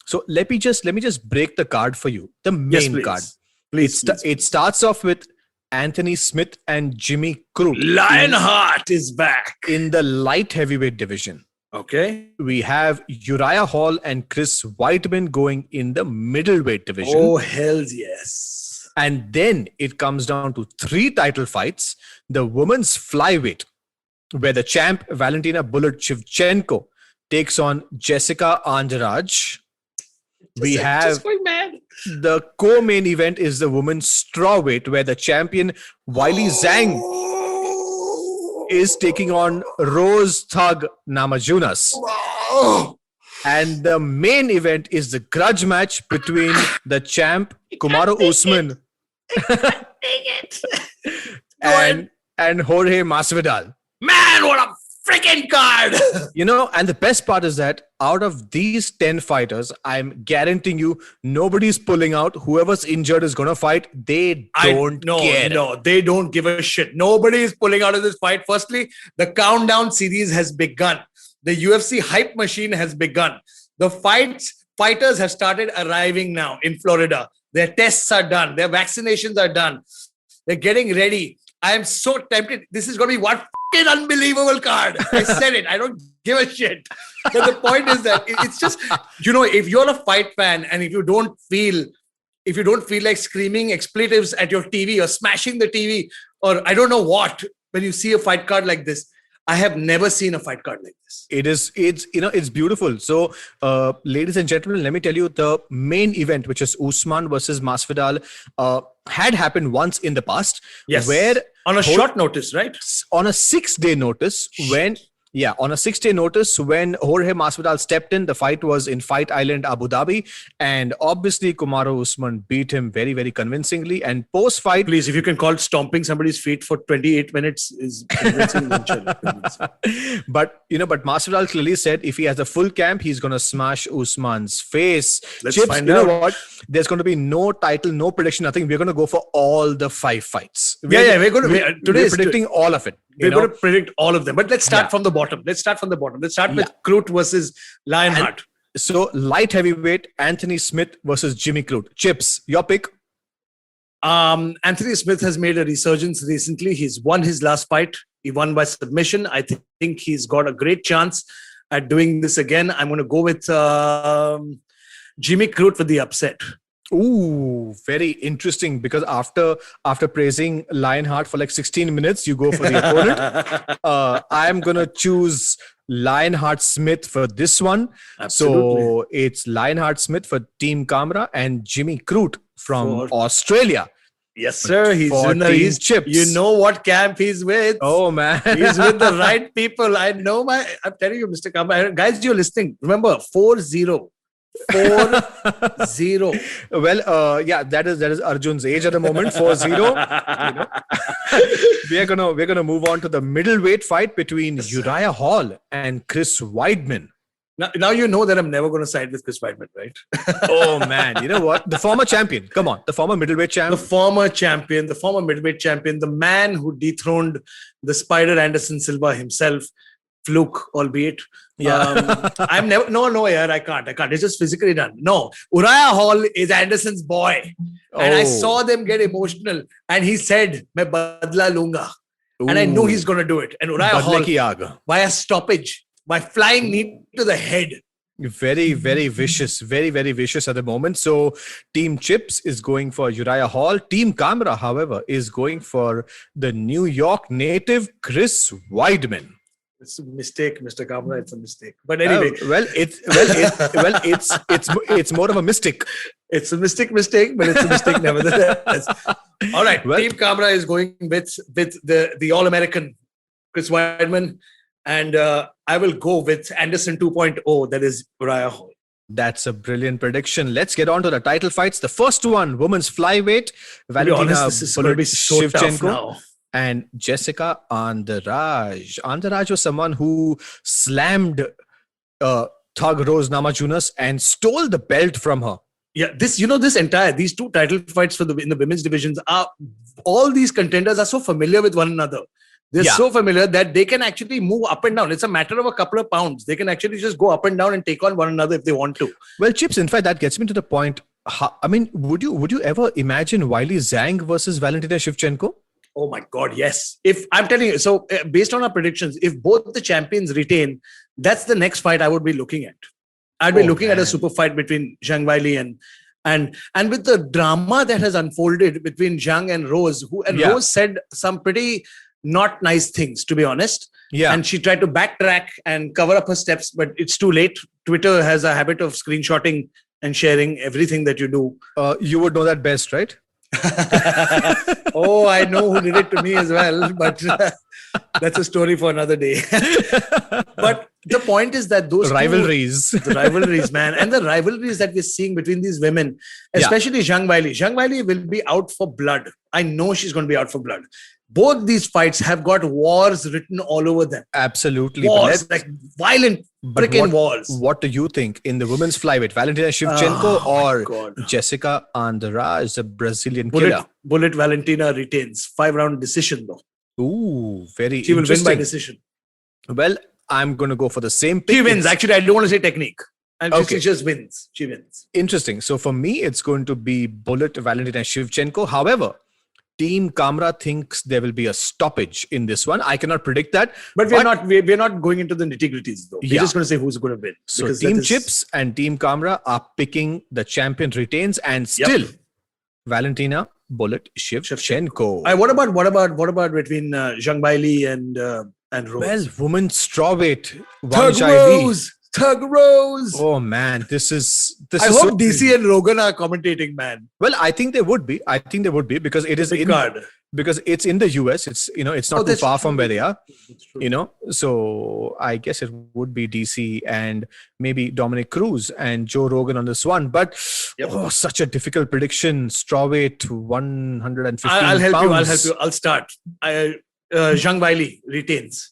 So let me just break the card for you. The main card. Please. It starts off with Anthony Smith and Jimmy Crute. Lionheart is back in the light heavyweight division. Okay. We have Uriah Hall and Chris Weidman going in the middleweight division. Oh, hells yes. And then it comes down to 3 title fights. The women's flyweight, where the champ Valentina Bullet Shivchenko takes on Jessica Andrade. We have going mad. The co-main event is the women's strawweight, where the champion Wiley Zang is taking on Rose Thug Namajunas. And the main event is the grudge match between the champ Kamaru Usman and Jorge Masvidal. Man, what a freaking card! And the best part is that out of these 10 fighters, I'm guaranteeing you, nobody's pulling out. Whoever's injured is going to fight. They don't care. No, they don't give a shit. Nobody is pulling out of this fight. Firstly, the countdown series has begun. The UFC hype machine has begun. The fighters have started arriving now in Florida. Their tests are done. Their vaccinations are done. They're getting ready. I am so tempted. This is going to be one fucking unbelievable card. I said it. I don't give a shit. But the point is that it's just, if you're a fight fan and if you don't feel like screaming expletives at your TV or smashing the TV or I don't know what, when you see a fight card like this, I have never seen a fight card like this. It's beautiful. So, ladies and gentlemen, let me tell you, the main event, which is Usman versus Masvidal, had happened once in the past. Yes. Where on a short notice, right? On a 6-day notice, when Jorge Masvidal stepped in, the fight was in Fight Island, Abu Dhabi, and obviously Kamaru Usman beat him very, very convincingly. And post-fight, please, if you can call stomping somebody's feet for 28 minutes is convincing. But Masvidal clearly said if he has a full camp, he's going to smash Usman's face. Let's find out. You know what? There's going to be no title, no prediction, nothing. We're going to go for all the 5 fights. We're predicting all of it. We're going to predict all of them. But let's start from the bottom. Let's start with Crute versus Lionheart. So light heavyweight, Anthony Smith versus Jimmy Crute. Chips, your pick? Anthony Smith has made a resurgence recently. He's won his last fight. He won by submission. I think he's got a great chance at doing this again. I'm going to go with Jimmy Crute for the upset. Ooh, very interesting, because after praising Lionheart for like 16 minutes, you go for the opponent. I'm going to choose Lionheart Smith for this one. Absolutely. So it's Lionheart Smith for Team Kamra and Jimmy Crute from Australia. Yes, sir. He's Chips. You know what camp he's with. Oh, man. He's with the right people. I'm telling you, Mr. Kamra. Guys, you're listening. Remember, 4-0. 4-0. Well, that is Arjun's age at the moment. 4-0. We're gonna move on to the middleweight fight between Uriah Hall and Chris Weidman. Now you know that I'm never going to side with Chris Weidman, right? Oh man, you know what? The former champion. Come on, the former middleweight champ. The former middleweight champion, the man who dethroned the Spider Anderson Silva himself. Fluke, albeit. Yeah. I'm never. No, yeah, I can't. It's just physically done. No, Uriah Hall is Anderson's boy, and I saw them get emotional. And he said, "मैं बदला लूंगा," and I knew he's going to do it. And Uriah Hall, by a stoppage, by flying knee to the head. Very, very vicious. Very, very vicious at the moment. So, Team Chips is going for Uriah Hall. Team Kamra, however, is going for the New York native Chris Weidman. It's a mistake, Mr. Kamra. It's a mistake. But anyway, it's more of a mistake. It's a mistake, but it's a mistake nevertheless. All right, Team Kamra is going with the All-American Chris Weidman, and I will go with Anderson 2.0. That is Uriah Hall. That's a brilliant prediction. Let's get on to the title fights. The first one, women's flyweight, Valentina Shivchenko and Jessica Andrade. Andrade was someone who slammed Thug Rose Namajunas and stole the belt from her. Yeah, these two title fights in the women's divisions all these contenders are so familiar with one another. They're so familiar that they can actually move up and down. It's a matter of a couple of pounds. They can actually just go up and down and take on one another if they want to. Well, Chips, in fact, that gets me to the point. Would you ever imagine Wiley Zang versus Valentina Shivchenko? Oh my God, yes. If I'm telling you, so based on our predictions, if both the champions retain, that's the next fight I would be looking at. I'd be looking at a super fight between Zhang Wiley and with the drama that has unfolded between Zhang and Rose, Rose said some pretty not nice things, to be honest. Yeah. And she tried to backtrack and cover up her steps, but it's too late. Twitter has a habit of screenshotting and sharing everything that you do. You would know that best, right? Oh, I know who did it to me as well, but that's a story for another day. But the point is that those the rivalries, man, and the rivalries that we're seeing between these women, especially Zhang Wiley. Zhang Wiley will be out for blood. I know she's going to be out for blood. Both these fights have got wars written all over them. Absolutely. Wars, like violent freaking wars. What do you think in the women's flyweight? Valentina Shivchenko or Jessica Andrade is a Brazilian killer? Bullet Valentina retains. 5-round decision though. Ooh, very She will interesting. win by decision. Well, I'm going to go for the same pick. She wins. Actually, I don't want to say technique. And she just wins. She wins. Interesting. So for me, it's going to be Bullet Valentina Shivchenko. However, Team Kamra thinks there will be a stoppage in this one. I cannot predict that. But we're not going into the nitty-gritties though. We're just going to say who's going to win. So Team Chips and Team Kamra are picking the champion retains and still Valentina Bullet Shivchenko. What about between Zhang Wiley and Rose? Well, women's strawweight. Thug Rose. Oh man, this is. I hope DC and Rogan are commentating, man. Well, I think they would be. Because it is because it's in the US. It's not too far from where they are. So I guess it would be DC and maybe Dominic Cruz and Joe Rogan on this one. But such a difficult prediction. Strawweight 115 I'll help pounds. you. I'll start. Zhang Wiley retains.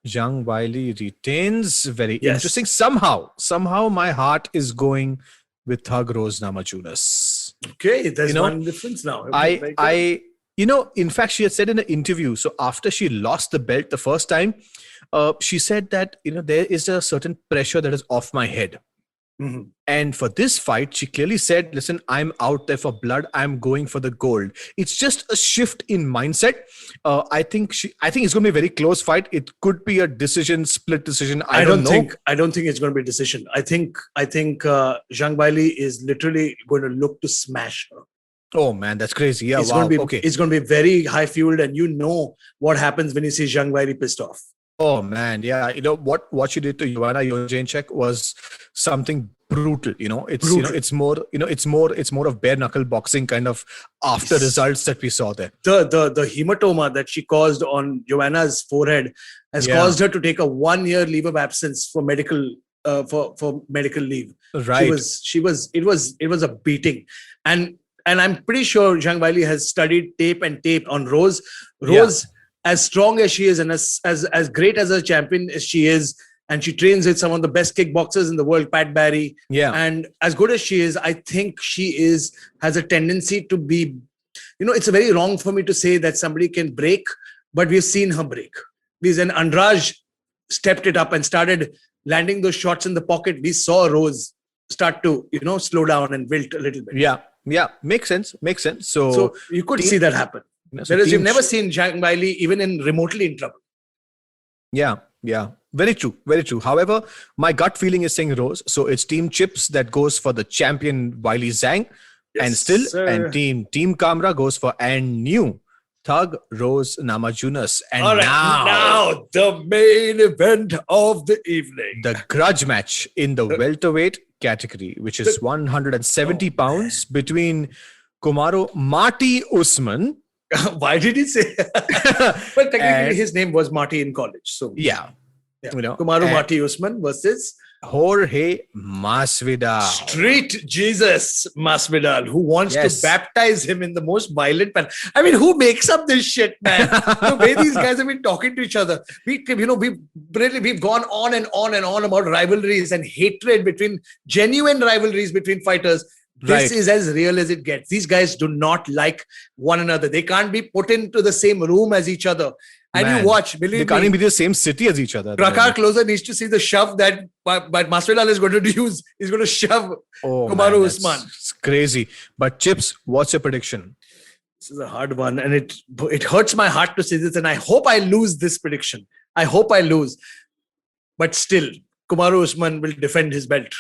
Zhang Wiley retains. Very interesting. Somehow my heart is going with Thug Rose Namajunas. Okay, there's one difference now. In fact, she had said in an interview, so after she lost the belt the first time, she said that, there is a certain pressure that is off my head. Mm-hmm. And for this fight, she clearly said, listen, I'm out there for blood. I'm going for the gold. It's just a shift in mindset. I think it's going to be a very close fight. It could be a split decision. I don't know. I don't think it's going to be a decision. I think Zhang Wiley is literally going to look to smash her. Oh man, that's crazy. Yeah, it's going to be very high fueled, and what happens when you see Zhang Wiley pissed off. Oh man, yeah. What she did to Joanna Jędrzejczyk was something brutal. It's more of bare knuckle boxing kind of after results that we saw there. The hematoma that she caused on Joanna's forehead has caused her to take a 1-year leave of absence for medical for medical leave. Right. It was a beating, and I'm pretty sure Zhang Wiley has studied tape on Rose. As strong as she is and as great as a champion as she is, and she trains with some of the best kickboxers in the world, Pat Barry. Yeah. And as good as she is, I think she has a tendency to be, it's very wrong for me to say that somebody can break, but we've seen her break. Because when Andrade stepped it up and started landing those shots in the pocket, we saw Rose start to, slow down and wilt a little bit. Yeah. Makes sense. So you could see that happen. Whereas you've never seen Zhang Wiley even remotely in trouble. Yeah. Very true. However, my gut feeling is saying Rose. So it's Team Chips that goes for the champion Wiley Zang. And Team Kamra goes for new Thug Rose Namajunas. And now the main event of the evening. The grudge match in the welterweight category, which is 170 pounds between Kamaru Marty Usman. Why did he say? Well, technically, his name was Marty in college. So yeah. Kamaru Marty Usman versus Jorge Masvidal. Street Jesus Masvidal, who wants to baptize him in the most violent manner. I mean, who makes up this shit, man? The way these guys have been talking to each other. We've gone on and on and on about rivalries and hatred genuine rivalries between fighters. This is as real as it gets. These guys do not like one another. They can't be put into the same room as each other. And you watch, believe me. They can't even be the same city as each other. Prakar Closer needs to see the shove that Masvidal is going to use. He's going to shove Kamaru Usman. It's crazy. But Chips, what's your prediction? This is a hard one. And it hurts my heart to say this. And I hope I lose this prediction. I hope I lose. But still, Kamaru Usman will defend his belt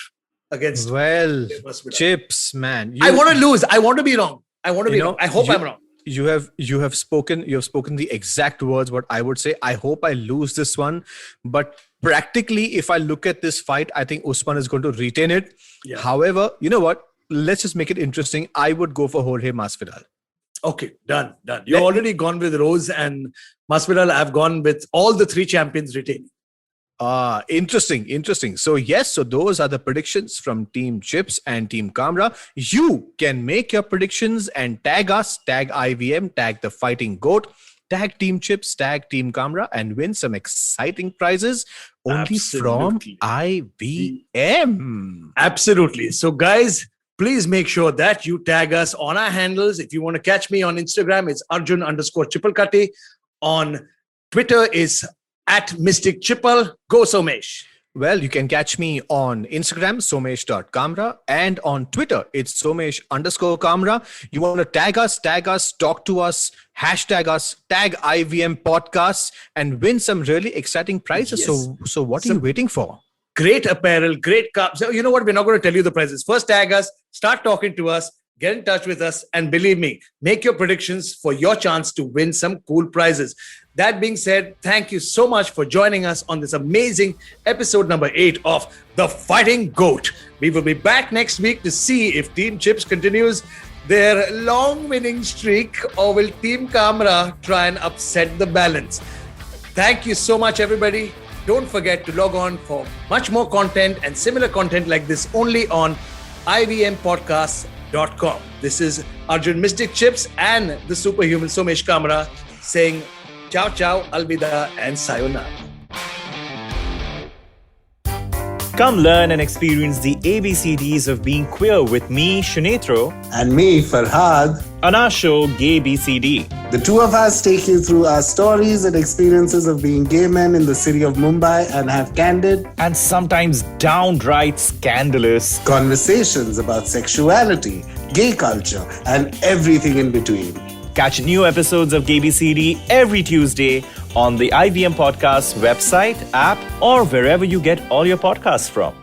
against Masvidal. Chips, man. I want to lose. I want to be wrong. I want to be wrong. I hope I'm wrong. You have spoken the exact words what I would say. I hope I lose this one, but practically if I look at this fight, I think Usman is going to retain it. Yeah. However, you know what, let's just make it interesting. I would go for Jorge Masvidal. Okay, done. You've already gone with Rose and Masvidal. I've gone with all the 3 champions retaining. Interesting. So those are the predictions from Team Chips and Team Kamra. You can make your predictions and tag us, tag IVM, tag the Fighting GOAT, tag Team Chips, tag Team Kamra, and win some exciting prizes only from IVM. Absolutely. So guys, please make sure that you tag us on our handles. If you want to catch me on Instagram, it's Arjun_Chipalkatti. On Twitter is at Mystic Chipal. Go Somesh. Well, you can catch me on Instagram, somesh.kamra, and on Twitter, it's somesh_kamra. You want to tag us, talk to us, hashtag us, tag IVM podcasts, and win some really exciting prizes. Yes. So what are you waiting for? Great apparel, great cups. So you know what? We're not going to tell you the prizes. First, tag us, start talking to us, get in touch with us, and believe me, make your predictions for your chance to win some cool prizes. That being said, thank you so much for joining us on this amazing episode number 8 of The Fighting GOAT. We will be back next week to see if Team Chips continues their long winning streak or will Team Kamra try and upset the balance. Thank you so much, everybody. Don't forget to log on for much more content and similar content like this only on ivmpodcasts.com. This is Arjun Mystic Chips and the Superhuman Somesh Kamra saying ciao, alvida, and sayonara. Come learn and experience the ABCDs of being queer with me, Shunetro. And me, Farhad. On our show, Gay BCD. The two of us take you through our stories and experiences of being gay men in the city of Mumbai and have candid and sometimes downright scandalous conversations about sexuality, gay culture, and everything in between. Catch new episodes of Gay BCD every Tuesday on the IVM Podcast website, app, or wherever you get all your podcasts from.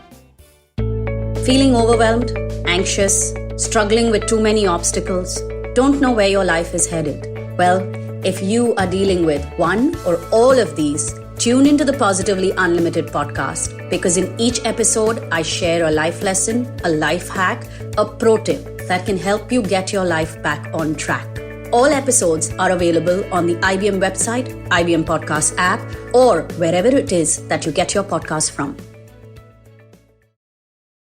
Feeling overwhelmed, anxious, struggling with too many obstacles, don't know where your life is headed? Well, if you are dealing with one or all of these, tune into the Positively Unlimited podcast, because in each episode, I share a life lesson, a life hack, a pro tip that can help you get your life back on track. All episodes are available on the IBM website, IBM Podcast app, or wherever it is that you get your podcast from.